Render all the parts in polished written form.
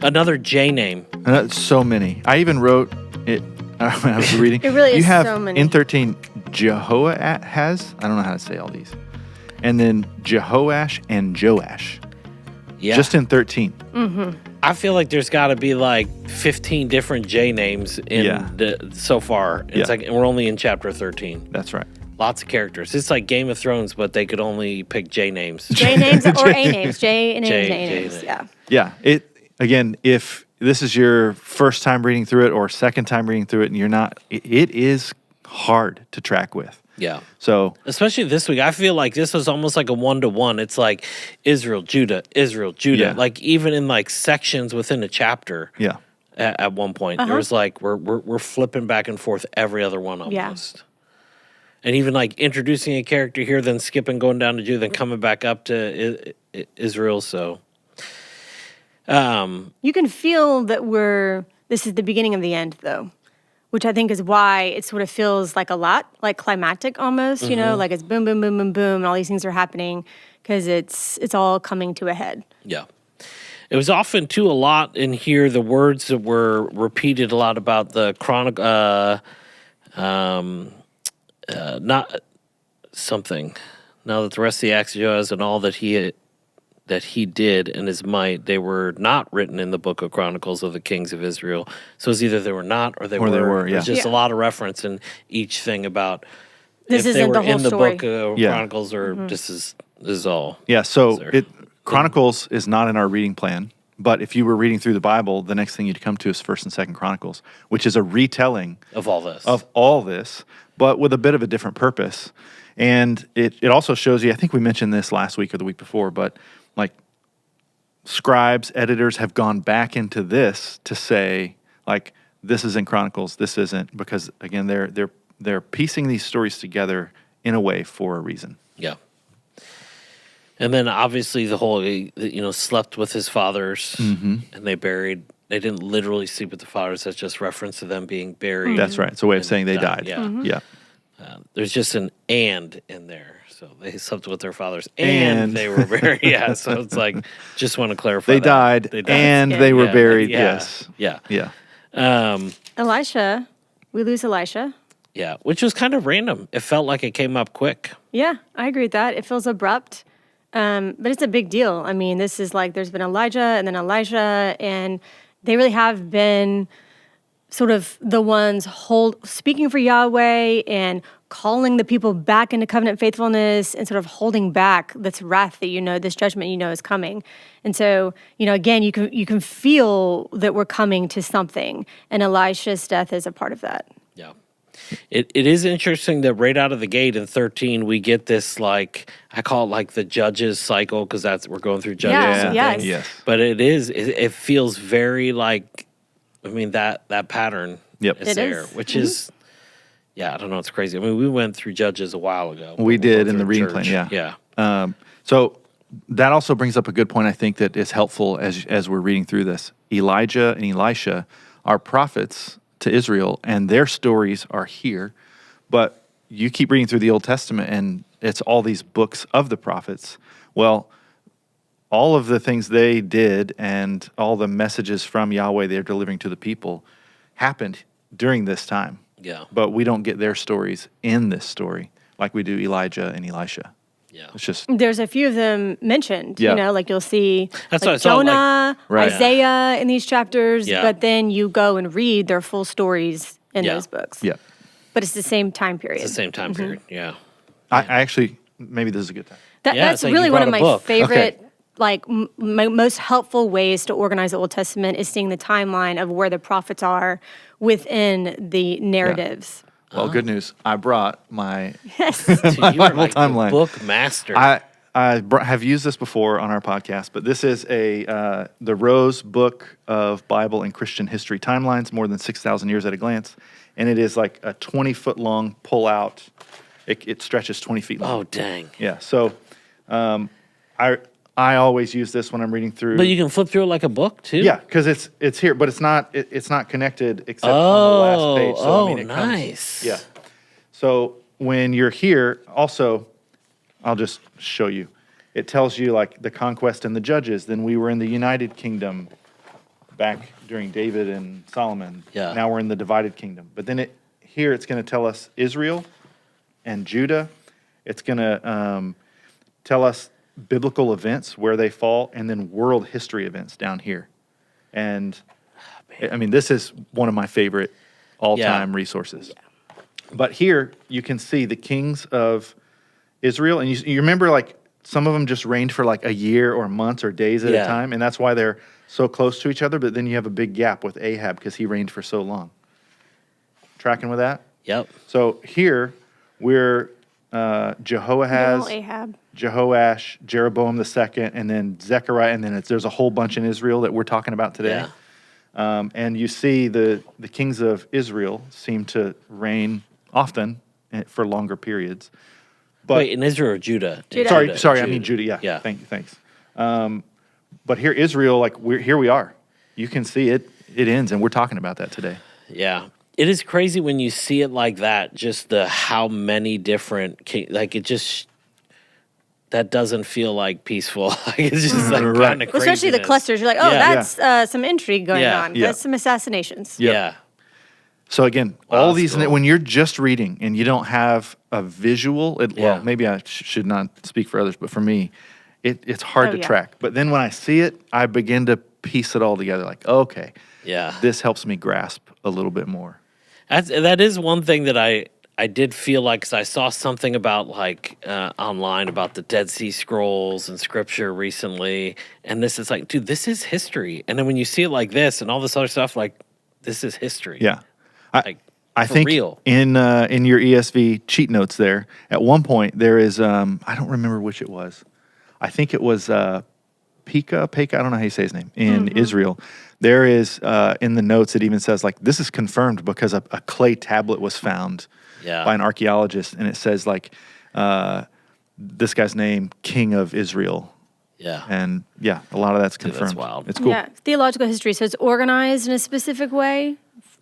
Another J name. So many. I even wrote it when I was reading. It really is you have so many. in 13 Jehoahaz. I don't know how to say all these. And then Jehoash and Joash. Yeah. Just in 13. I feel like there's got to be like 15 different J names so far. It's like, and we're only in chapter 13. That's right. Lots of characters. It's like Game of Thrones, but they could only pick J names. J names or A names. J names, A names. names. Yeah. Yeah. Again, if this is your first time reading through it or second time reading through it and you're not, it is hard to track with. Yeah. So, especially this week, I feel like this was almost like a 1-to-1. It's like Israel, Judah, Israel, Judah. Yeah. Like even in like sections within a chapter. yeah. At one point, there was like we're flipping back and forth every other one almost. And even like introducing a character here, then skipping, going down to Judah, then coming back up to Israel. So, You can feel that this is the beginning of the end, though, which I think is why it sort of feels like a lot, like climactic almost, you know, like it's boom, boom, boom, boom, boom, and all these things are happening because it's all coming to a head. yeah. It was often, too, a lot in here, the words that were repeated a lot about the not something. Now that the rest of the acts of Joaz and all that he did in his might, they were not written in the book of Chronicles of the kings of Israel. So it's either they were not or they were. Yeah. There's just a lot of reference in each thing about This if they isn't were the whole in the story. book of Chronicles or this is all. Yeah. So there. Chronicles is not in our reading plan. But if you were reading through the Bible, the next thing you'd come to is 1st and 2nd Chronicles, which is a retelling Of all this. of all this, but with a bit of a different purpose. And it also shows you, I think we mentioned this last week or the week before, but like scribes, editors have gone back into this to say, like, this is in Chronicles, this isn't, because again, they're piecing these stories together in a way for a reason. Yeah. And then obviously the whole, slept with his fathers and they didn't literally sleep with the fathers. That's just reference to them being buried. That's right. It's a way of saying they died. Yeah. Yeah. There's just an and in there. So they slept with their fathers and they were buried. Yeah. So it's like, just want to clarify They that. died and they were buried. Yes. Yeah. Yeah. Elisha, we lose Elisha. Yeah. Which was kind of random. It felt like it came up quick. Yeah, I agree with that. It feels abrupt. But it's a big deal. I mean, this is like there's been Elijah and then Elijah, and they really have been sort of the ones speaking for Yahweh and calling the people back into covenant faithfulness and sort of holding back this wrath that this judgment is coming. And so, again, you can feel that we're coming to something, and Elisha's death is a part of that. Yeah. It is interesting that right out of the gate in 13, we get this, like, I call it like the Judges cycle, because we're going through Judges. Yeah, and yes. things. Yes. But it feels very like, that pattern Yep. is It there, is. which is, I don't know, it's crazy. I mean, we went through Judges a while ago. We We'll did go in the through reading church. plan, Yeah. So that also brings up a good point, I think, that is helpful as we're reading through this. Elijah and Elisha are prophets to Israel, and their stories are here. But you keep reading through the Old Testament, and it's all these books of the prophets. Well, all of the things they did and all the messages from Yahweh they're delivering to the people happened during this time. Yeah. But we don't get their stories in this story like we do Elijah and Elisha. Yeah. It's just There's a few of them mentioned, Yeah. like you'll see That's what I like saw, like- Jonah, Right. Isaiah in these chapters, Yeah. but then you go and read their full stories in Yeah. those books. yeah. But it's the same time period. It's the same time period. Yeah. I actually maybe this is a good time. Yeah, That's it's like really you one of brought a my book. favorite, most helpful ways to organize the Old Testament is seeing the timeline of where the prophets are within the narratives. Well, good news. I brought my Yes. Dude, you were Bible like the timeline. book master. I have used this before on our podcast, but this is the Rose Book of Bible and Christian History Timelines, more than 6,000 years at a glance, and it is like a 20-foot long pull-out. It stretches 20 feet long. Oh, dang. Yeah. So I always use this when I'm reading through. But you can flip through it like a book, too? Yeah, because it's here, but it's not connected except on the last page. So, it nice. Yeah. So when you're here, also, I'll just show you. It tells you like the conquest and the judges. Then we were in the United Kingdom. back during David and Solomon. Yeah. Now we're in the divided kingdom. But then here it's going to tell us Israel and Judah. It's going to tell us biblical events, where they fall, and then world history events down here. And I mean, this is one of my favorite all-time resources. But here you can see the kings of Israel, and you remember, like, some of them just reigned for like a year or months or days at a time, and that's why they're so close to each other. But then you have a big gap with Ahab because he reigned for so long. Tracking with that? Yep. So here we're Jehoahaz, Ahab. Jehoash, Jeroboam II, and then Zechariah, and then there's a whole bunch in Israel that we're talking about today. Yeah. And you see the kings of Israel seem to reign often for longer periods. But Wait, in Israel or Judah? Judah. sorry, I mean Judah. Yeah. Yeah. Thanks. But here, Israel, like here we are. You can see it. It ends, and we're talking about that today. Yeah. It is crazy when you see it like that, just how many different, like it just, that doesn't feel like peaceful. Like it's just like kind of crazy. Especially the clusters. You're like, oh, Yeah. that's some intrigue going Yeah. on. Yeah. That's some assassinations. Yep. Yeah. So again, Wow, all that's these, cool. when you're just reading and you don't have a visual, Yeah. well, maybe I should not speak for others, but for me, it's hard Oh, to yeah. track. But then when I see it, I begin to piece it all together. Like, okay, Yeah. this helps me grasp a little bit more. That is one thing that I did feel like, because I saw something about like online about the Dead Sea Scrolls and scripture recently, and this is like, dude, this is history. And then when you see it like this and all this other stuff, like this is history. Yeah. Like, I for think real. in your ESV cheat notes there, at one point there is I don't remember which it was. I think it was Pekah, I don't know how you say his name, in Israel. There is in the notes, it even says like this is confirmed because a clay tablet was found Yeah. by an archaeologist, and it says like this guy's name, King of Israel. Yeah. And yeah, a lot of that's Dude, that's confirmed. wild. It's cool. Yeah, theological history. So it's organized in a specific way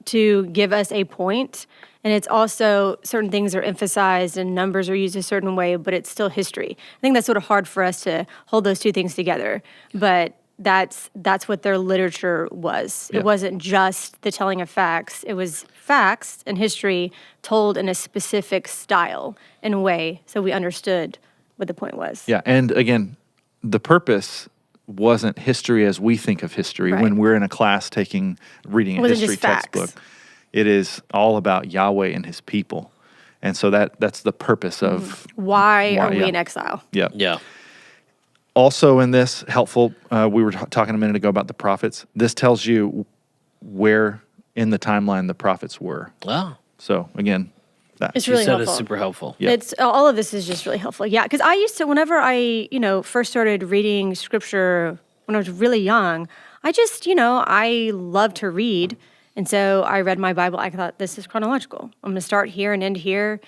to give us a point, and it's also certain things are emphasized and numbers are used a certain way, but it's still history. I think that's sort of hard for us to hold those two things together, but that's what their literature was. Yeah. It wasn't just the telling of facts. It was facts and history told in a specific style and way, so we understood what the point was. Yeah, and again, the purpose wasn't history as we think of history Right. when we're in a class reading It a wasn't history just facts. textbook. It is all about Yahweh and his people. And so that's the purpose of Why are we yeah. in exile? Yeah. Yeah. Also in this, helpful, we were talking a minute ago about the prophets. This tells you where in the timeline the prophets were. Well, So again, that. It's you really said helpful. it's super helpful. Yeah. It's all of this is just really helpful. Yeah, because I used to, whenever I, first started reading scripture when I was really young, I just, I love to read. And so I read my Bible. I thought, this is chronological. I'm going to start here and end here.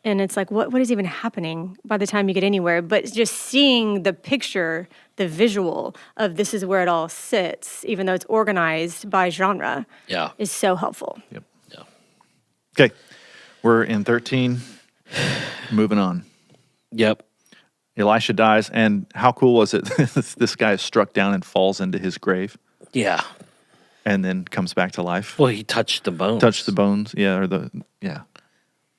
And it's like, what is even happening by the time you get anywhere? But just seeing the picture, the visual of this is where it all sits, even though it's organized by genre, Yeah. is so helpful. Yep. Yeah. Okay. We're in 13. Moving on. Yep. Elisha dies, and how cool was it? This guy is struck down and falls into his grave, Yeah. and then comes back to life. Well, he touched the bones. Touch the bones, yeah,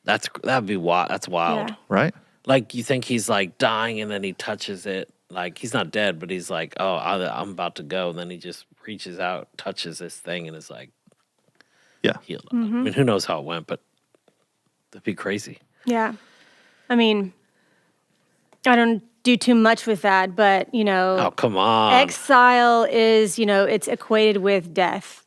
That'd be wild. That's wild. Yeah. right. Like you think he's like dying, and then he touches it. Like he's not dead, but he's like, oh, I'm about to go. And then he just reaches out, touches this thing, and is like Yeah, healed. I mean, who knows how it went, but that'd be crazy. Yeah. I mean, I don't do too much with that, but, Oh, come on. exile is, it's equated with death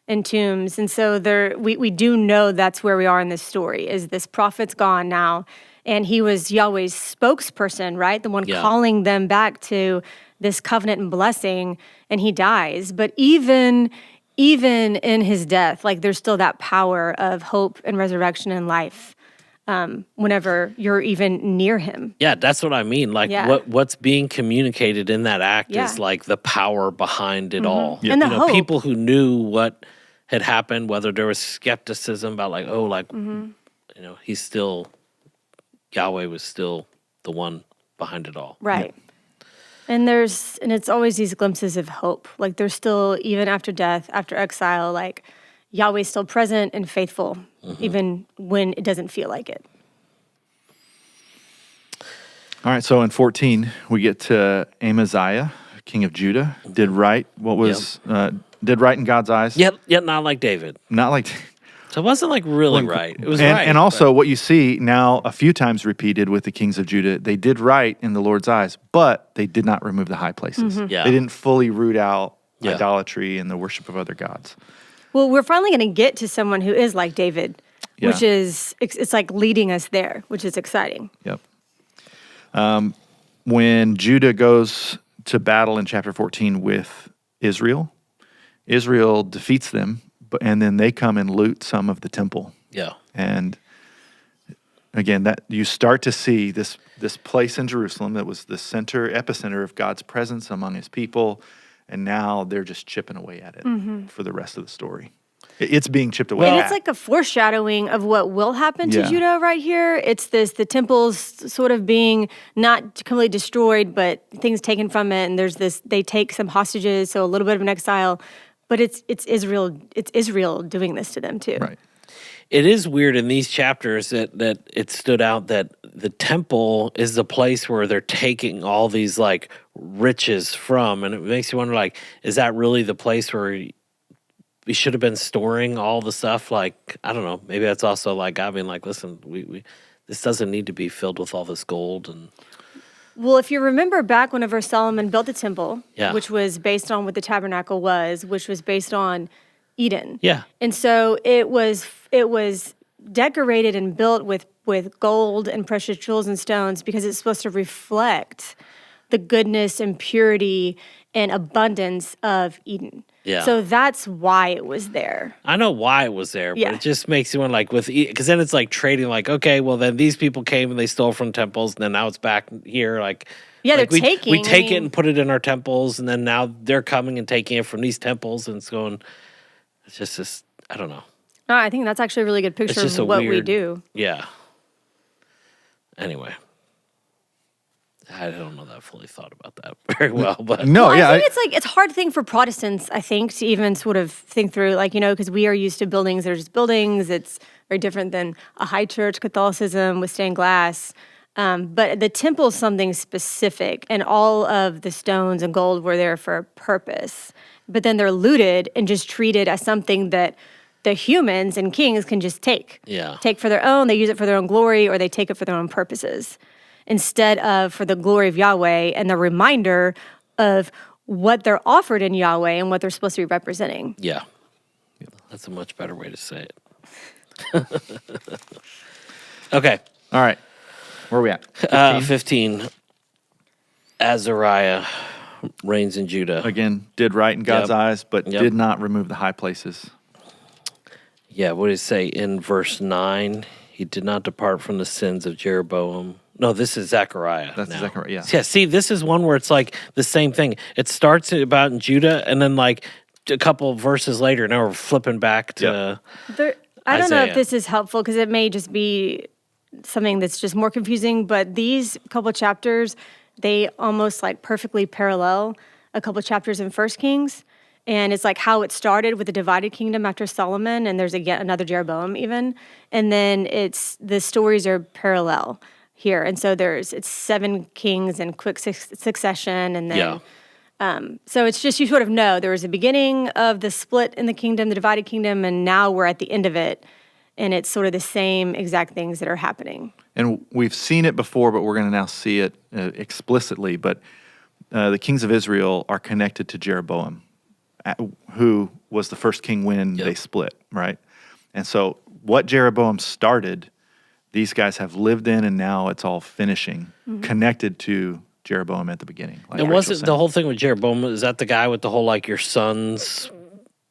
and tombs. And so we do know that's where we are in this story, is this prophet's gone now. And he was Yahweh's spokesperson, right? The one Yeah. calling them back to this covenant and blessing, and he dies. But even in his death, like there's still that power of hope and resurrection and life whenever you're even near him. Yeah, that's what I mean. Like Yeah. what's being communicated in that act Yeah. is like the power behind it all. And the You know, hope. people who knew what had happened, whether there was skepticism about like, oh, like he's still Yahweh was still the one behind it all. Right. And it's always these glimpses of hope. Like there's still, even after death, after exile, like Yahweh's still present and faithful, even when it doesn't feel like it. All right, so in 14, we get to Amaziah, king of Judah, did right. Did right in God's eyes. Yet not like David. Not like. So it wasn't like really right. It was and, right. And also, what you see now a few times repeated with the kings of Judah, they did right in the Lord's eyes, but they did not remove the high places. Yeah. They didn't fully root out Yeah. idolatry and the worship of other gods. Well, we're finally going to get to someone who is like David, Yeah. which is, it's like leading us there, which is exciting. Yep. When Judah goes to battle in chapter 14 with Israel, Israel defeats them, and then they come and loot some of the temple. Yeah. And again, that you start to see this place in Jerusalem that was the epicenter of God's presence among his people, and now they're just chipping away at it for the rest of the story. It's being chipped away And at. it's like a foreshadowing of what will happen to Yeah. Judah right here. It's the temples sort of being not completely destroyed, but things taken from it. And there's they take some hostages, so a little bit of an exile. But it's Israel doing this to them too. Right. It is weird in these chapters that it stood out that the temple is the place where they're taking all these like riches from, and it makes you wonder, like, is that really the place where we should have been storing all the stuff? Like, I don't know. Maybe that's also like God being like, listen, we this doesn't need to be filled with all this gold. And Well, if you remember back whenever Solomon built the temple, Yeah. which was based on what the tabernacle was, which was based on Eden. yeah, And so it was decorated and built with gold and precious jewels and stones because it's supposed to reflect the goodness and purity and abundance of Eden. Yeah. So that's why it was there. I know why it was there, but Yeah. it just makes you wonder, like, because then it's like trading, like, okay, well, then these people came and they stole from temples, and then now it's back here, like. Yeah, like they're we taking, take I it mean- and put it in our temples, and then now they're coming and taking it from these temples, and it's going. It's just this. I don't know. No, I think that's actually a really good picture just a of what we weird- do. Yeah. Anyway, I don't know that I fully thought about that very well, but No, Well, yeah. I think it's a hard thing for Protestants, I think, to even sort of think through, like, because we are used to buildings, they're just buildings. It's very different than a high church Catholicism with stained glass. But the temple is something specific, and all of the stones and gold were there for a purpose. But then they're looted and just treated as something that the humans and kings can just take. Yeah. Take for their own, they use it for their own glory, or they take it for their own purposes, instead of for the glory of Yahweh and the reminder of what they're offered in Yahweh and what they're supposed to be representing. yeah, that's a much better way to say it. Okay. All right. Where are we at? 15. Azariah reigns in Judah. Again, did right in God's Yep. eyes, but Yep. did not remove the high places. Yeah, what does it say in verse 9? He did not depart from the sins of Jeroboam. No, this is Zechariah. That's now. Zechariah, yeah. Yeah, see, this is one where it's like the same thing. It starts about in Judah, and then like a couple verses later, now we're flipping back to. I don't know Isaiah. if this is helpful because it may just be something that's just more confusing, but these couple chapters, they almost like perfectly parallel a couple chapters in First Kings. And it's like how it started with the divided kingdom after Solomon, and there's another Jeroboam even. And then the stories are parallel here. And so it's 7 kings in quick succession, and then Yeah. so it's just, you sort of know there was a beginning of the split in the kingdom, the divided kingdom, and now we're at the end of it. And it's sort of the same exact things that are happening. And we've seen it before, but we're going to now see it explicitly. But the kings of Israel are connected to Jeroboam, who was the first king when they split, right? And so what Jeroboam started, these guys have lived in, and now it's all finishing, connected to Jeroboam at the beginning. Like And Rachel wasn't said. the whole thing with Jeroboam, is that the guy with the whole like your sons,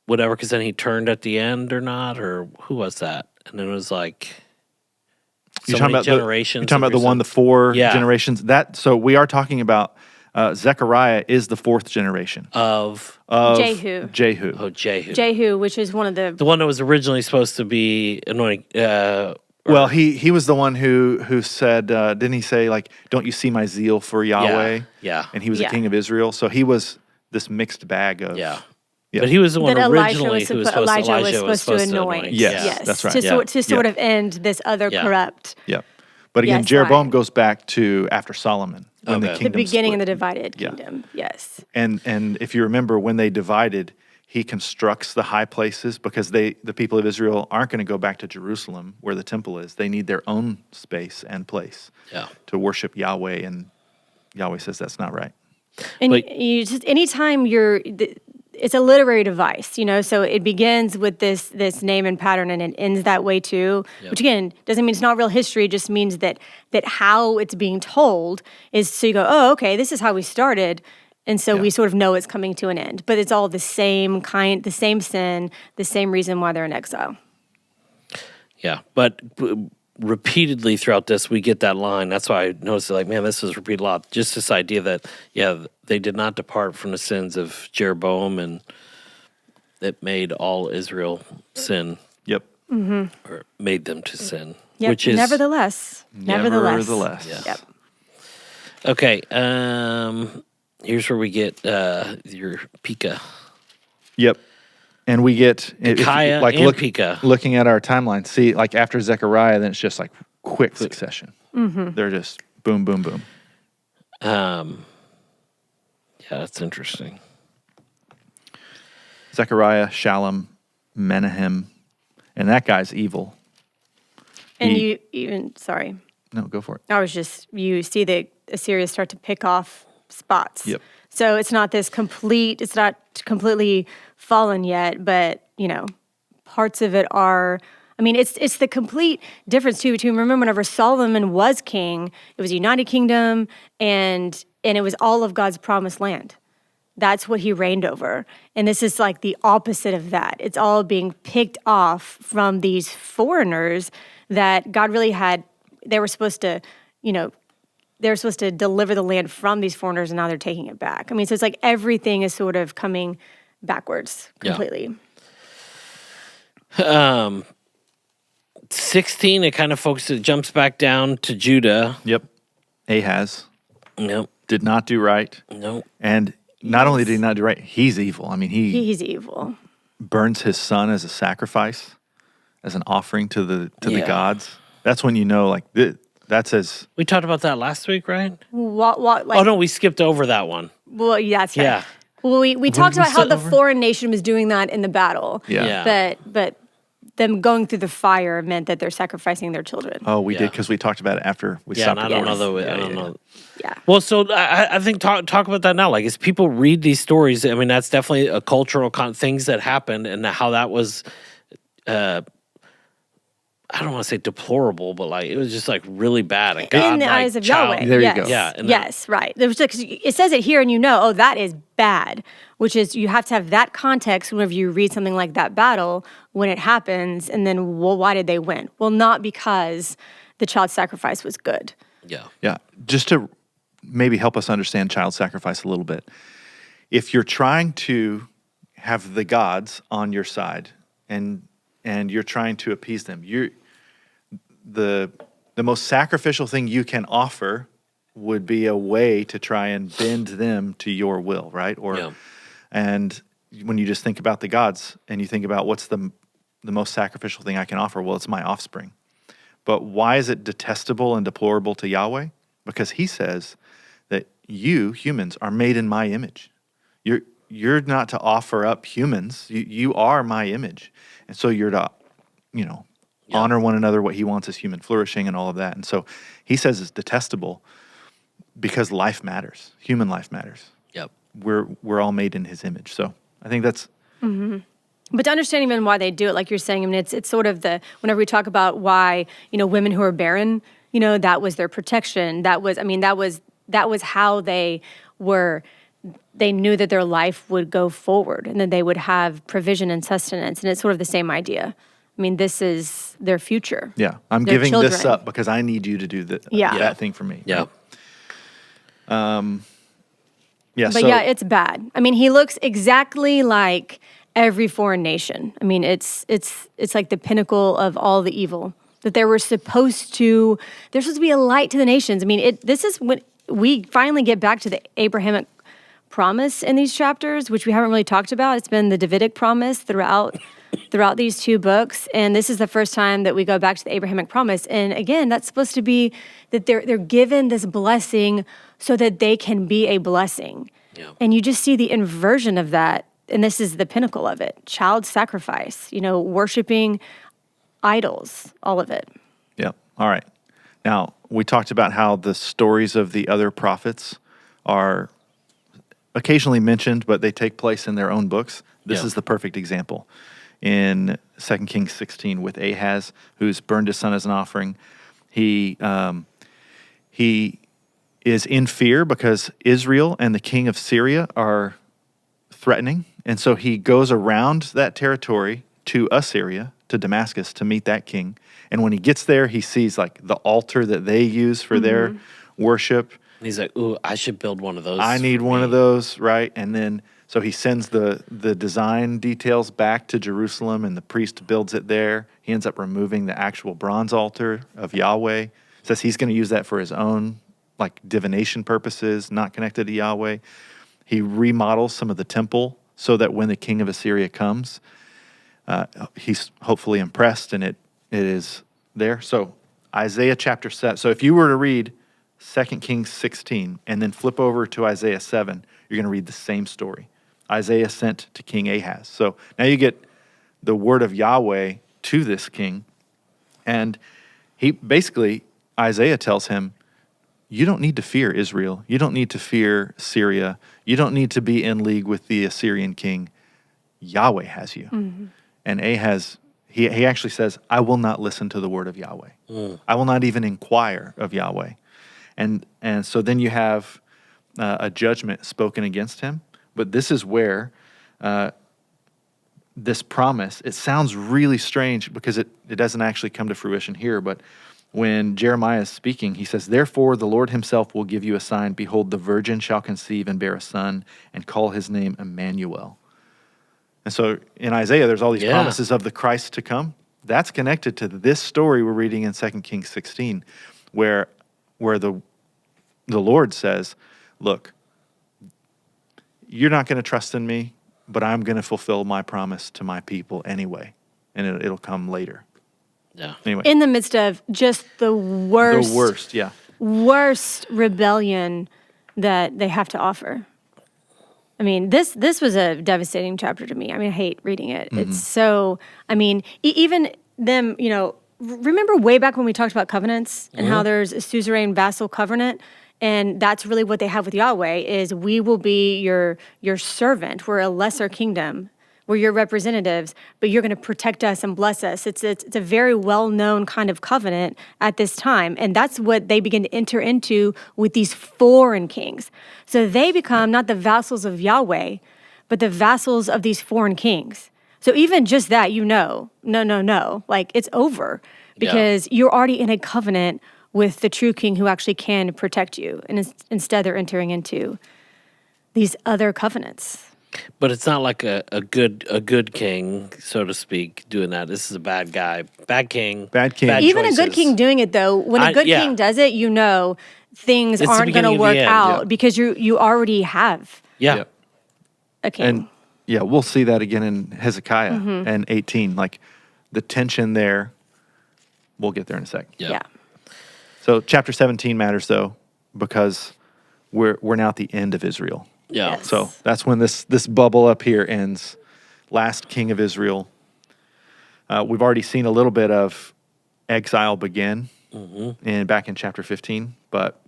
whatever, because then he turned at the end or not? Or who was that? And then it was like. You're so talking many about generations. you're talking of about the your one, the sons. 4 Yeah. generations. So we are talking about Zechariah is the 4th generation of Jehu. Jehu. Jehu. Jehu, which is one of The one that was originally supposed to be anointing, Well, he was the one who said, didn't he say, like, don't you see my zeal for Yahweh? Yeah. And he was a Yeah. king of Israel. So he was this mixed bag of. Yeah. Yeah. But he was the one That originally who was supposed Elijah was supposed to anoint. Yes, that's right. To sort Yeah. of end this other Yeah. corrupt. Yeah. But again, Yes, Jeroboam right. goes back to after Solomon when the Okay. kingdom The beginning of split. the divided Yeah. kingdom. Yes. And if you remember, when they divided, he constructs the high places because the people of Israel aren't going to go back to Jerusalem where the temple is. They need their own space and place Yeah. to worship Yahweh, and Yahweh says that's not right. And But- you just anytime it's a literary device, so it begins with this name and pattern and it ends that way too, which again doesn't mean it's not real history. It just means that how it's being told is so you go, oh, okay, this is how we started. And so we sort of know it's coming to an end, but it's all the same sin, the same reason why they're in exile. Yeah. But repeatedly throughout this, we get that line. That's why I noticed, like, man, this is repeated a lot. Just this idea that, they did not depart from the sins of Jeroboam, and it made all Israel sin, Yep. or made them to sin. Yep. Which is Nevertheless. Nevertheless. Yep. okay. Here's where we get your Pekah. Yep. And we get Micaiah and Pekah. Looking at our timeline, see, like after Zechariah, then it's just like quick succession. They're just boom, boom, boom. Yeah, that's interesting. Zechariah, Shallum, Menahem, and that guy's evil. And He- sorry. No, go for it. You see the Assyria start to pick off spots. Yep. So it's not completely fallen yet, but, parts of it are, it's the complete difference too between, remember whenever Solomon was king, it was a united kingdom and it was all of God's promised land. That's what he reigned over. And this is like the opposite of that. It's all being picked off from these foreigners that God really they were supposed to deliver the land from these foreigners, and now they're taking it back. So it's like everything is sort of coming backwards completely. 16, it kind of focuses, it jumps back down to Judah. Yep. Ahaz Nope. did not do right. Nope. And not only did he not do right, he's evil. He's evil. Burns his son as a sacrifice, as an offering to the Yeah. gods. That's when you know, like, that's as We talked about that last week, right? What, Oh, no, we skipped over that one. Well, yeah, that's right. Yeah. Well, we talked we about how skip the over? foreign nation was doing that in the battle. Yeah. But them going through the fire meant that they're sacrificing their children. Oh, we Yeah. did, because we talked about it after we Yeah, stopped. and I don't know recording. though. I Yeah, don't yeah. know. Yeah. Well, so I think talk about that now. Like, as people read these stories, that's definitely a cultural things that happened, and how that was. I don't want to say deplorable, but like it was just like really bad. And God, In the eyes of Yahweh. There you yes. go. Yeah, and Yes, right. There was it says it here, and that is bad, which is you have to have that context whenever you read something like that battle when it happens, and then, well, why did they win? Well, not because the child sacrifice was good. Yeah. Yeah, just to maybe help us understand child sacrifice a little bit. If you're trying to have the gods on your side and you're trying to appease them, the most sacrificial thing you can offer would be a way to try and bend them to your will, right? Yeah. And when you just think about the gods and you think about what's the most sacrificial thing I can offer, well, it's my offspring. But why is it detestable and deplorable to Yahweh? Because he says that you, humans, are made in my image. You're not to offer up humans. You are my image. And so you're to, honor one another. What he wants is human flourishing and all of that. And so he says it's detestable because life matters. Human life matters. Yep. We're all made in his image. So I think that's But to understand even why they do it, like you're saying, it's sort of whenever we talk about why, women who are barren, that was their protection. That was how they knew that their life would go forward and that they would have provision and sustenance. And it's sort of the same idea. This is their future. Yeah, I'm Their giving this children. up because I need you to do Yeah. that thing for me. Yeah. Yeah. But yeah, it's bad. He looks exactly like every foreign nation. It's like the pinnacle of all the evil. that they're supposed to be a light to the nations. I mean, this is when we finally get back to the Abrahamic promise in these chapters, which we haven't really talked about. It's been the Davidic promise throughout these two books, and this is the first time that we go back to the Abrahamic promise. And again, that's supposed to be that they're given this blessing so that they can be a blessing. Yeah. And you just see the inversion of that, and this is the pinnacle of it: child sacrifice, worshiping idols, all of it. Yeah. All right. Now, we talked about how the stories of the other prophets are occasionally mentioned, but they take place in their own books. This is the perfect example. In 2 Kings 16 with Ahaz, who's burned his son as an offering, he is in fear because Israel and the king of Syria are threatening. And so he goes around that territory to Assyria, to Damascus, to meet that king. And when he gets there, he sees like the altar that they use for their worship. And he's like, ooh, I should build one of those. I need one of those, right? And then, so he sends the design details back to Jerusalem, and the priest builds it there. He ends up removing the actual bronze altar of Yahweh. Says he's going to use that for his own, like, divination purposes, not connected to Yahweh. He remodels some of the temple so that when the king of Assyria comes, he's hopefully impressed, and it is there. So Isaiah chapter 7. So if you were to read 2 Kings 16 and then flip over to Isaiah 7, you're going to read the same story. Isaiah sent to King Ahaz. So now you get the word of Yahweh to this king. And he basically, Isaiah tells him, you don't need to fear Israel. You don't need to fear Syria. You don't need to be in league with the Assyrian king. Yahweh has you. Mm-hmm. And Ahaz, he actually says, I will not listen to the word of Yahweh. I will not even inquire of Yahweh. And so then you have a judgment spoken against him. But this is where this promise, it sounds really strange because it doesn't actually come to fruition here. But when Jeremiah is speaking, he says, therefore the Lord himself will give you a sign. Behold, the virgin shall conceive and bear a son and call his name Emmanuel. And so in Isaiah, there's all these promises of the Christ to come. That's connected to this story we're reading in 2 Kings 16, where the Lord says, look, you're not going to trust in me, but I'm going to fulfill my promise to my people anyway, and it'll come later. Yeah. Anyway. In the midst of just the worst. The worst, yeah. Worst rebellion that they have to offer. I mean, this was a devastating chapter to me. I mean, I hate reading it. Mm-hmm. It's so, I mean, even them, remember way back when we talked about covenants and how there's a suzerain vassal covenant? And that's really what they have with Yahweh is we will be your servant. We're a lesser kingdom. We're your representatives, but you're going to protect us and bless us. It's a very well-known kind of covenant at this time. And that's what they begin to enter into with these foreign kings. So they become not the vassals of Yahweh, but the vassals of these foreign kings. So even just that, no, like it's over because you're already in a covenant with the true king who actually can protect you. And instead they're entering into these other covenants. But it's not like a good king, so to speak, doing that. This is a bad guy. Bad king. Bad king. Bad Even choices. a good king doing it, though, when a good king does it, things It's aren't going to work out because you already have Yeah. a king. And we'll see that again in Hezekiah and 18. Like the tension there, we'll get there in a sec. Yeah. So chapter 17 matters though, because we're now at the end of Israel. Yeah. Yes. So that's when this bubble up here ends. Last king of Israel. We've already seen a little bit of exile begin back in chapter 15, but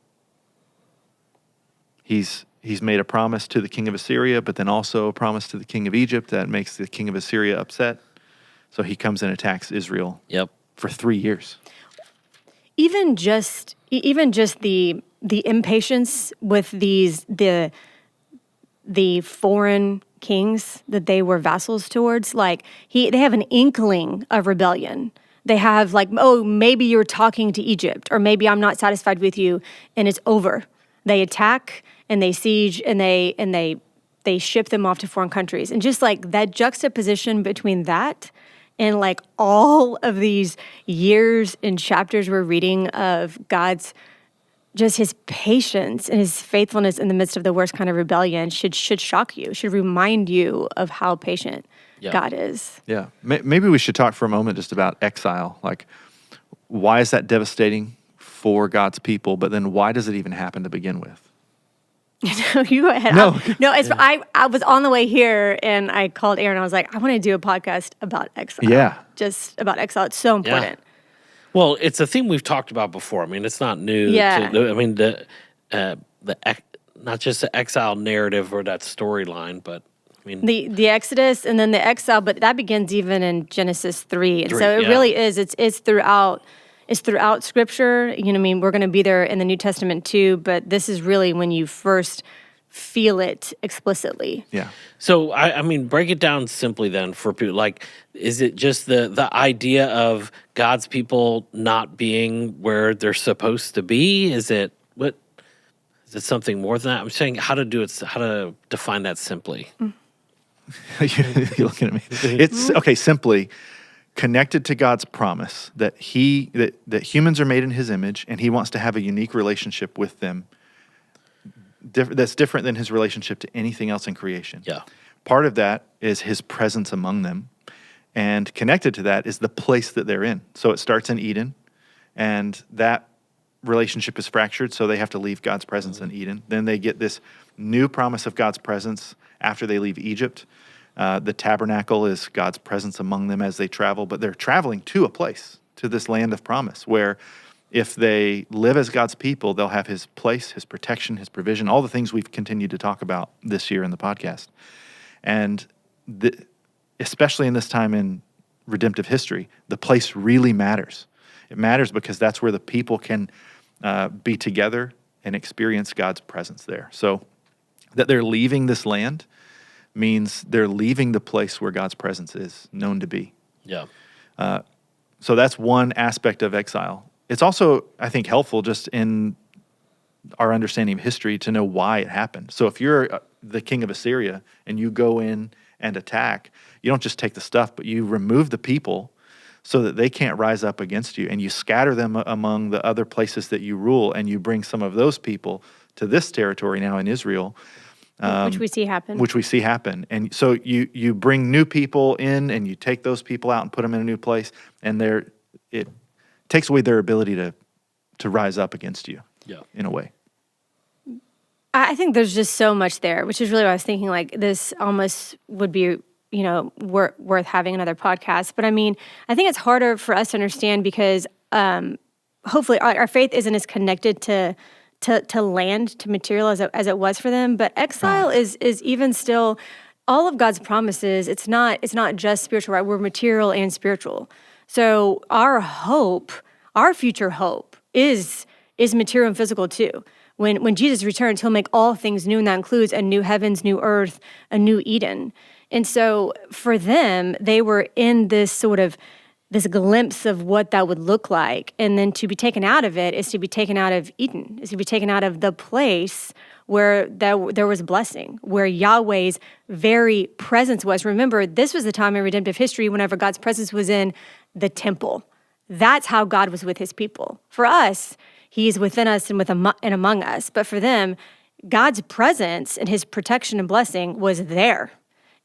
he's made a promise to the king of Assyria, but then also a promise to the king of Egypt that makes the king of Assyria upset. So he comes and attacks Israel. Yep. For 3 years. Even just the impatience with the foreign kings that they were vassals towards, like they have an inkling of rebellion. They have like, oh, maybe you're talking to Egypt, or maybe I'm not satisfied with you, and it's over. They attack and they siege and they ship them off to foreign countries, and just like that juxtaposition between that And like all of these years and chapters we're reading of God's just his patience and his faithfulness in the midst of the worst kind of rebellion should shock you, should remind you of how patient God is. Yeah. Maybe we should talk for a moment just about exile. Like, why is that devastating for God's people? But then why does it even happen to begin with? You go ahead. No. I was on the way here and I called Aaron. I was like, I want to do a podcast about exile. Yeah. Just about exile. It's so important. Yeah. Well, it's a theme we've talked about before. I mean, it's not new. Yeah. Not just the exile narrative or that storyline, but I mean the Exodus and then the exile, but that begins even in Genesis 3. And so it really is. It's throughout Scripture. You know what I mean? We're going to be there in the New Testament too, but this is really when you first feel it explicitly. Yeah. So I mean, break it down simply then for people. Like, is it just the idea of God's people not being where they're supposed to be? Is it something more than that? I'm saying how to define that simply. You're looking at me. It's okay. Simply connected to God's promise that that humans are made in His image, and He wants to have a unique relationship with them. That's different than His relationship to anything else in creation. Yeah. Part of that is His presence among them, and connected to that is the place that they're in. So it starts in Eden, and that relationship is fractured, so they have to leave God's presence in Eden. Then they get this new promise of God's presence after they leave Egypt. The tabernacle is God's presence among them as they travel, but they're traveling to a place, to this land of promise, where if they live as God's people, they'll have His place, His protection, His provision, all the things we've continued to talk about this year in the podcast. And especially in this time in redemptive history, the place really matters. It matters because that's where the people can be together and experience God's presence there. So that they're leaving this land means they're leaving the place where God's presence is known to be. Yeah. So that's one aspect of exile. It's also, I think, helpful just in our understanding of history to know why it happened. So if you're the king of Assyria and you go in and attack, you don't just take the stuff, but you remove the people so that they can't rise up against you, and you scatter them among the other places that you rule, and you bring some of those people to this territory now in Israel. Which we see happen. And so you bring new people in, and you take those people out and put them in a new place, and it takes away their ability to rise up against you in a way. I think there's just so much there, which is really what I was thinking, like this almost would be, worth having another podcast. But I mean, I think it's harder for us to understand because hopefully our faith isn't as connected to land, to material as it was for them. But exile is even still all of God's promises. It's not just spiritual, right? We're material and spiritual. So our hope, our future hope is material and physical too. When Jesus returns, He'll make all things new, and that includes a new heavens, new earth, a new Eden. And so for them, they were in this sort of this glimpse of what that would look like. And then to be taken out of it is to be taken out of Eden, is to be taken out of the place where there was blessing, where Yahweh's very presence was. Remember, this was the time in redemptive history whenever God's presence was in the temple. That's how God was with His people. For us, He's within us and and among us. But for them, God's presence and His protection and blessing was there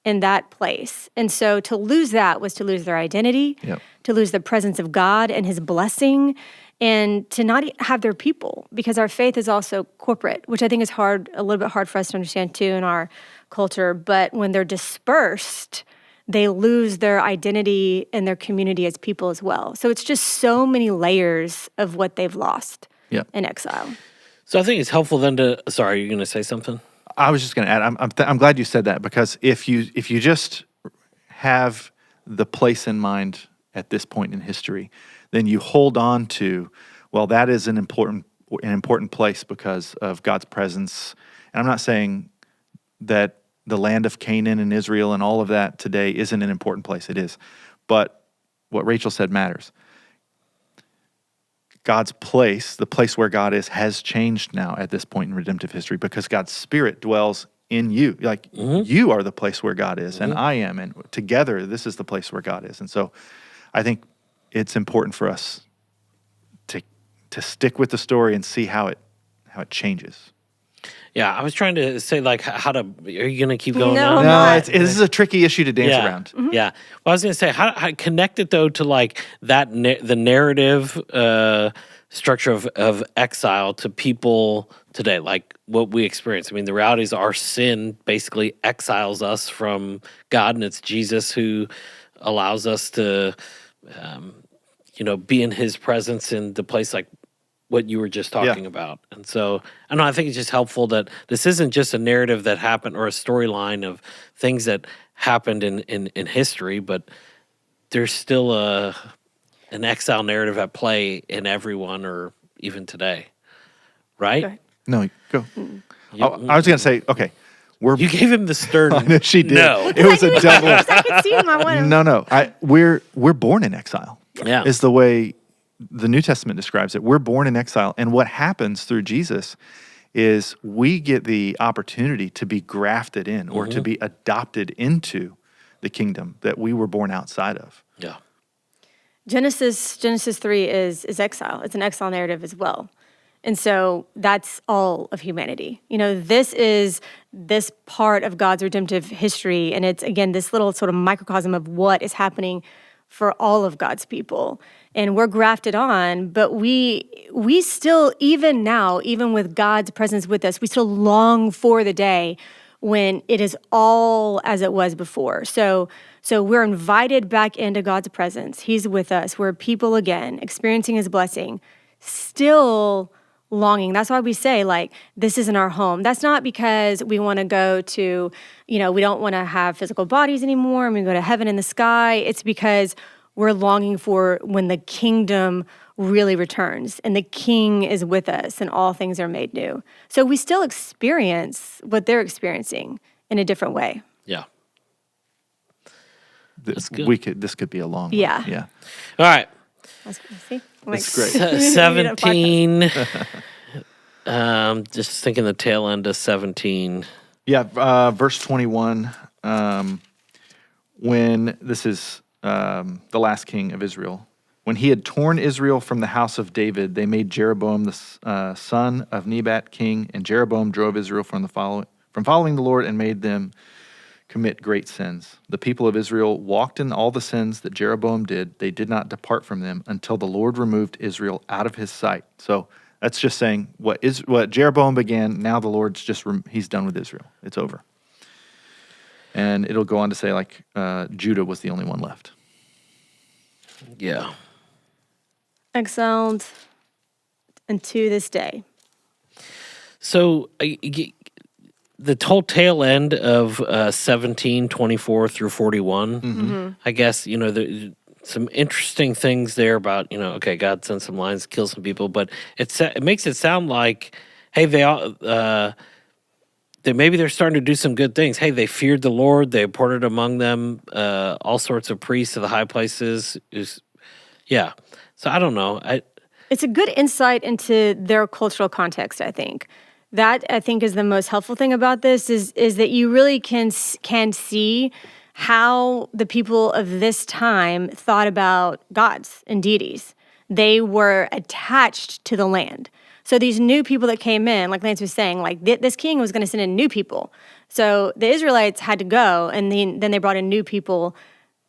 in that place. And so to lose that was to lose their identity, to lose the presence of God and His blessing, and to not have their people, because our faith is also corporate, which I think is a little bit hard for us to understand too in our culture. But when they're dispersed, they lose their identity and their community as people as well. So it's just so many layers of what they've lost in exile. So I think it's helpful then sorry, you're going to say something? I was just going to add, I'm glad you said that, because if you just have the place in mind at this point in history, then you hold on to, well, that is an important place because of God's presence. And I'm not saying that the land of Canaan and Israel and all of that today isn't an important place. It is. But what Rachel said matters. God's place, the place where God is, has changed now at this point in redemptive history because God's Spirit dwells in you. Like you are the place where God is, and I am, and together this is the place where God is. And so I think it's important for us to stick with the story and see how it changes. Yeah, I was trying to say like how to. Are you going to keep going? No, on? I'm No, this is a tricky issue to dance around. Yeah. Well, I was going to say how connect it though to like that the narrative structure of exile to people today, like what we experience. I mean, the reality is our sin basically exiles us from God, and it's Jesus who allows us to, be in His presence in the place like what you were just talking about. And so I think it's just helpful that this isn't just a narrative that happened or a storyline of things that happened in history, but there's still an exile narrative at play in everyone or even today. Right? Go ahead. No, go. I was going to say, okay, You gave him the stern. I know she did. No. It was a double. I could see him. I want him. No. We're born in exile. Yeah. Is the way the New Testament describes it. We're born in exile, and what happens through Jesus is we get the opportunity to be grafted in or to be adopted into the kingdom that we were born outside of. Yeah. Genesis 3 is exile. It's an exile narrative as well. And so that's all of humanity. This is this part of God's redemptive history. And it's, again, this little sort of microcosm of what is happening for all of God's people. And we're grafted on, but we still, even now, even with God's presence with us, we still long for the day when it is all as it was before. So we're invited back into God's presence. He's with us. We're people again, experiencing His blessing, still longing. That's why we say, like, this isn't our home. That's not because we want to go to, we don't want to have physical bodies anymore and we go to heaven in the sky. It's because we're longing for when the kingdom really returns and the King is with us and all things are made new. So we still experience what they're experiencing in a different way. Yeah. This good. This could be a long Yeah. one. Yeah. All right. See? That's great. 17. Just thinking the tail end of 17. Yeah, verse 21, when this is the last king of Israel. When he had torn Israel from the house of David, they made Jeroboam the son of Nebat king, and Jeroboam drove Israel from following the Lord and made them commit great sins. The people of Israel walked in all the sins that Jeroboam did. They did not depart from them until the Lord removed Israel out of his sight. So that's just saying what Jeroboam began, now the Lord's he's done with Israel. It's over. And it'll go on to say, like, Judah was the only one left. Yeah. Exiled unto this day. So the whole tail end of 17, 24 through 41, I guess, there's some interesting things there about, okay, God sent some lions, kill some people, but it makes it sound like, hey, maybe they're starting to do some good things. Hey, they feared the Lord. They appointed among them all sorts of priests to the high places. Yeah. So I don't know. It's a good insight into their cultural context, I think. That, I think, is the most helpful thing about this is that you really can see how the people of this time thought about gods and deities. They were attached to the land. So these new people that came in, like Lance was saying, like this king was going to send in new people. So the Israelites had to go, and then they brought in new people.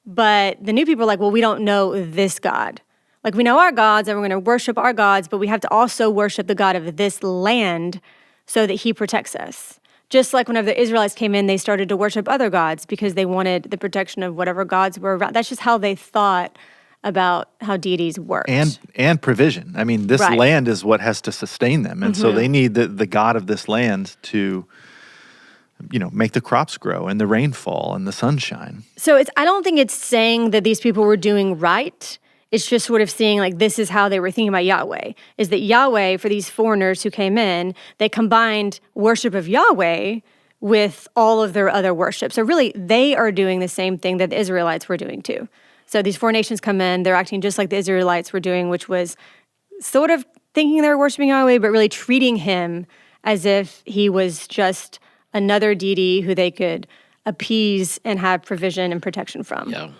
But the new people are like, well, we don't know this God. Like, we know our gods, and we're going to worship our gods, but we have to also worship the God of this land so that He protects us. Just like whenever the Israelites came in, they started to worship other gods because they wanted the protection of whatever gods were around. That's just how they thought about how deities worked. And provision. I mean, this Right. land is what has to sustain them. And so they need the God of this land to, make the crops grow and the rainfall and the sunshine. So I don't think it's saying that these people were doing right. It's just sort of seeing, like, this is how they were thinking about Yahweh, is that Yahweh, for these foreigners who came in, they combined worship of Yahweh with all of their other worship. So really, they are doing the same thing that the Israelites were doing too. So these foreign nations come in, they're acting just like the Israelites were doing, which was sort of thinking they were worshiping Yahweh, but really treating Him as if He was just another deity who they could appease and have provision and protection from. Yeah.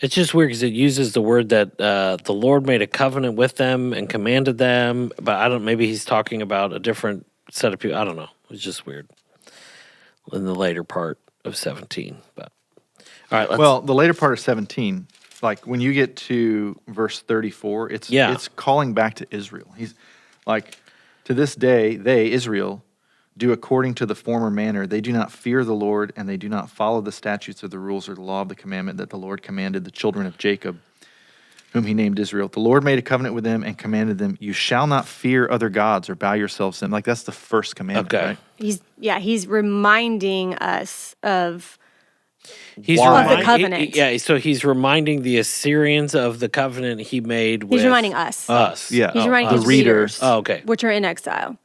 It's just weird because it uses the word that the Lord made a covenant with them and commanded them, but maybe he's talking about a different set of people. I don't know. It's just weird in the later part of 17. But all right, Well, the later part of 17, like when you get to verse 34, it's calling back to Israel. He's like, to this day, they, Israel, do according to the former manner. They do not fear the Lord, and they do not follow the statutes or the rules or the law of the commandment that the Lord commanded the children of Jacob, whom he named Israel. The Lord made a covenant with them and commanded them, you shall not fear other gods or bow yourselves to them. Like, that's the first commandment, Okay. right? He's reminding us of He's Of the covenant. So he's reminding the Assyrians of the covenant he made with He's reminding us. us. Yeah. He's reminding the his readers. readers, Oh, okay. which are in exile.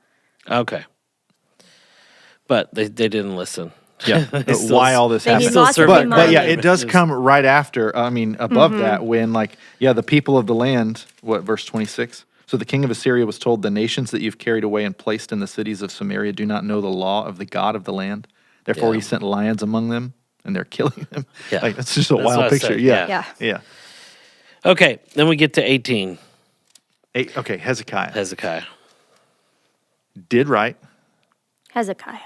Okay. But they didn't listen. Yeah, still- why all this They happened. lost their But yeah, mind. it does come right after. I mean, above that, when the people of the land. What, verse 26? So the king of Assyria was told, the nations that you've carried away and placed in the cities of Samaria do not know the law of the God of the land. Therefore, he sent lions among them, and they're killing them. Yeah. Like, that's just a That's what I wild picture. said, Yeah. Okay, then we get to 18. Okay, Hezekiah Hezekiah. did right Hezekiah.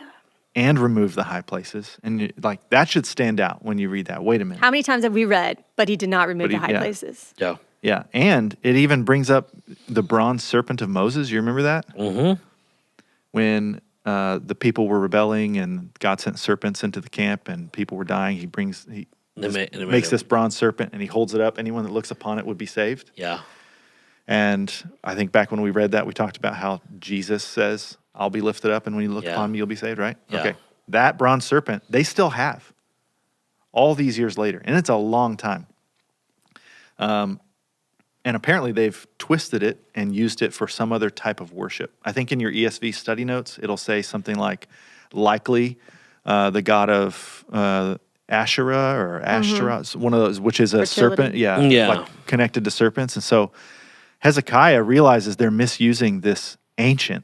and removed the high places, and like that should stand out when you read that. Wait a minute. How many times have we read, but he did not remove But the he- high yeah. places? Yeah. Yeah, and it even brings up the bronze serpent of Moses. You remember that? Mm-hmm. When the people were rebelling and God sent serpents into the camp and people were dying, he makes this bronze serpent and he holds it up. Anyone that looks upon it would be saved. Yeah. And I think back when we read that, we talked about how Jesus says, I'll be lifted up, and when you look upon me, you'll be saved, right? Yeah. Okay. That bronze serpent, they still have all these years later, and it's a long time. And apparently they've twisted it and used it for some other type of worship. I think in your ESV study notes, it'll say something like, likely the god of Asherah or Ashtoreth, one of those, which is a serpent, Fertility. like connected to serpents. And so Hezekiah realizes they're misusing this ancient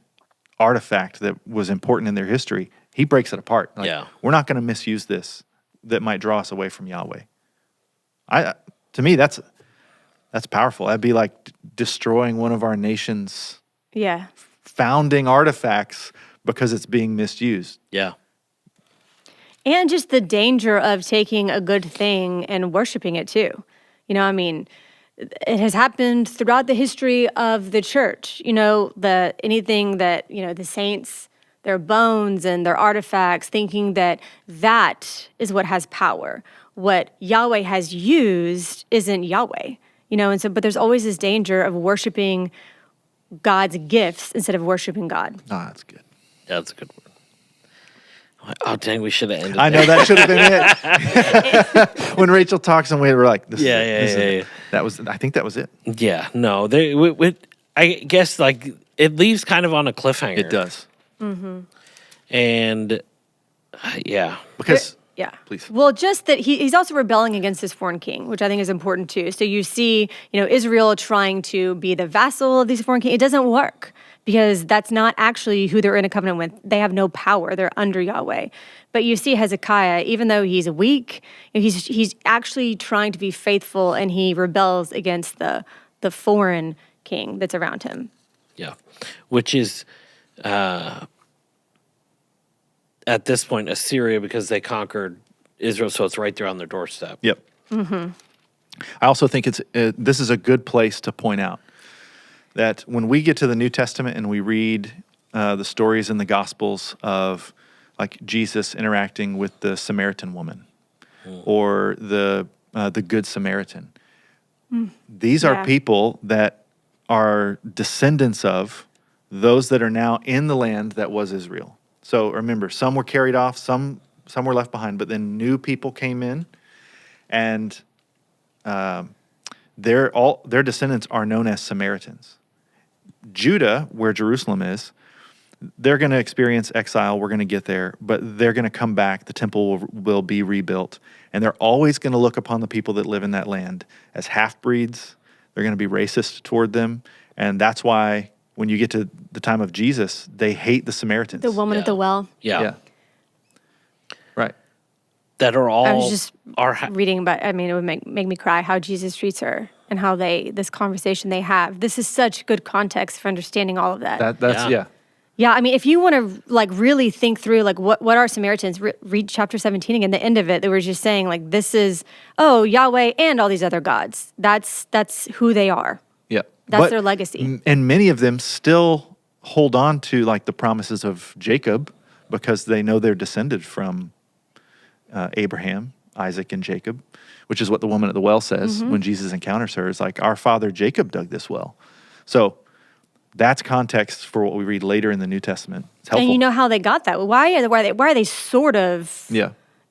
artifact that was important in their history. He breaks it apart. Like, we're not going to misuse this that might draw us away from Yahweh. To me, that's powerful. That'd be like destroying one of our nation's founding artifacts because it's being misused. Yeah. And just the danger of taking a good thing and worshiping it too. You know, I mean, it has happened throughout the history of the church. You know, anything that, the saints, their bones and their artifacts, thinking that is what has power. What Yahweh has used isn't Yahweh. And so, but there's always this danger of worshiping God's gifts instead of worshiping God. Oh, that's good. Yeah, that's a good word. Oh, dang, we should have ended I know that should have been it. When Rachel talks and we're like, this is it. I think that was it. Yeah, no. I guess, like, it leaves kind of on a cliffhanger. It does. Mm-hmm. And, yeah. Because... Yeah. Please. Well, just that he's also rebelling against this foreign king, which I think is important too. So you see, Israel trying to be the vassal of these foreign king. It doesn't work because that's not actually who they're in a covenant with. They have no power. They're under Yahweh. But you see Hezekiah, even though he's weak, he's actually trying to be faithful, and he rebels against the foreign king that's around him. Yeah. Which is... at this point, Assyria, because they conquered Israel, so it's right there on their doorstep. Yep. Mm-hmm. I also think this is a good place to point out that when we get to the New Testament and we read the stories in the Gospels of like Jesus interacting with the Samaritan woman or the Good Samaritan, these are people that are descendants of those that are now in the land that was Israel. So remember, some were carried off, some were left behind, but then new people came in, and their descendants are known as Samaritans. Judah, where Jerusalem is, they're going to experience exile. We're going to get there, but they're going to come back. The temple will be rebuilt, and they're always going to look upon the people that live in that land as half-breeds. They're going to be racist toward them, and that's why when you get to the time of Jesus, they hate the Samaritans. The woman at the well. Yeah. that are all I was just are reading about, I mean, it would make me cry how Jesus treats her and how this conversation they have. This is such good context for understanding all of that. That's Yeah. Yeah, I mean, if you want to like really think through like what are Samaritans, read chapter 17 again, the end of it, they were just saying like, this is, Yahweh and all these other gods. That's who they are. Yeah. That's their legacy. And many of them still hold on to like the promises of Jacob because they know they're descended from Abraham, Isaac, and Jacob, which is what the woman at the well says when Jesus encounters her. It's like, our father Jacob dug this well. So that's context for what we read later in the New Testament. It's helpful. And you know how they got that? Why are they sort of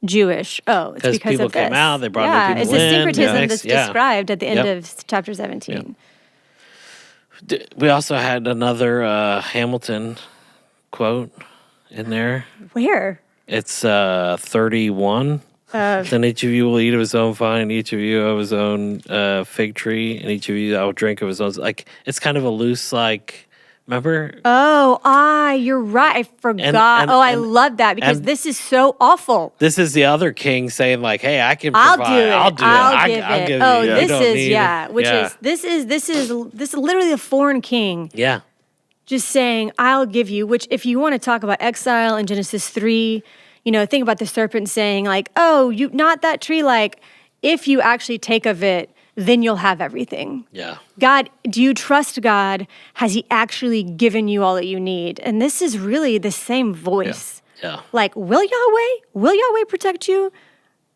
Jewish? Oh, it's because people of this. came out, they brought new people it's in. a syncretism Yeah. that's Yeah. described at the end Yep. of chapter 17. We also had another Hamilton quote in there. Where? It's 31. Then each of you will eat of his own vine, each of you of his own fig tree, and each of you will drink of his own. Like, it's kind of a loose, like, remember? You're right. I forgot. I love that because and- this is so awful. This is the other king saying, like, hey, I can I'll provide. do it. I'll do I'll it. give I'll it. give Oh, you. You this don't is need it. this is literally the foreign king Yeah. just saying, "I'll give you." Which, if you want to talk about exile in Genesis 3, think about the serpent saying, like, "Oh, you not that tree." Like, if you actually take of it, then you'll have everything. Yeah. God, do you trust God? Has He actually given you all that you need? And this is really the same voice. Yeah. Like, will Yahweh protect you?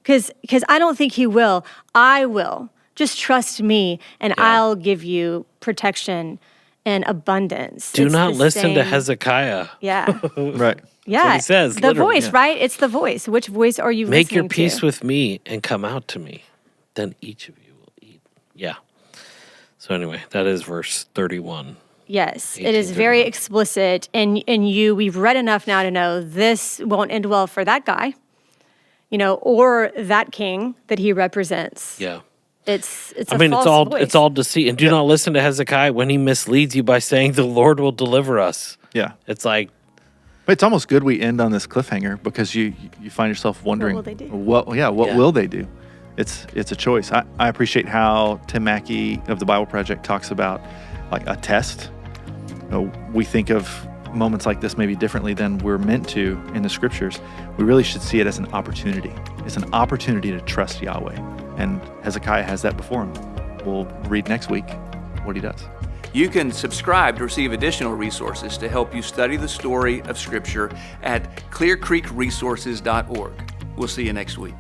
Because I don't think He will. I will. Just trust me, and I'll give you protection and abundance. Do It's not the listen to same- Hezekiah. Yeah. Right. Yeah. he says, the literally. voice, right? It's the voice. Which voice are you Make listening your peace to? with me and come out to me. Then each of you will eat. Yeah. So anyway, that is verse 31. Yes, it is very 1831. explicit, and we've read enough now to know this won't end well for that guy, or that king that he represents. Yeah. It's I a mean, false voice. it's all deceit. And do not listen to Hezekiah when he misleads you by saying the Lord will deliver us. Yeah. It's like, But it's almost good we end on this cliffhanger because you find yourself wondering, will they do? What Yeah. will they do? It's a choice. I appreciate how Tim Mackey of the Bible Project talks about like a test. We think of moments like this maybe differently than we're meant to in the scriptures. We really should see it as an opportunity. It's an opportunity to trust Yahweh. And Hezekiah has that before him. We'll read next week what he does. You can subscribe to receive additional resources to help you study the story of Scripture at clearcreekresources.org. We'll see you next week.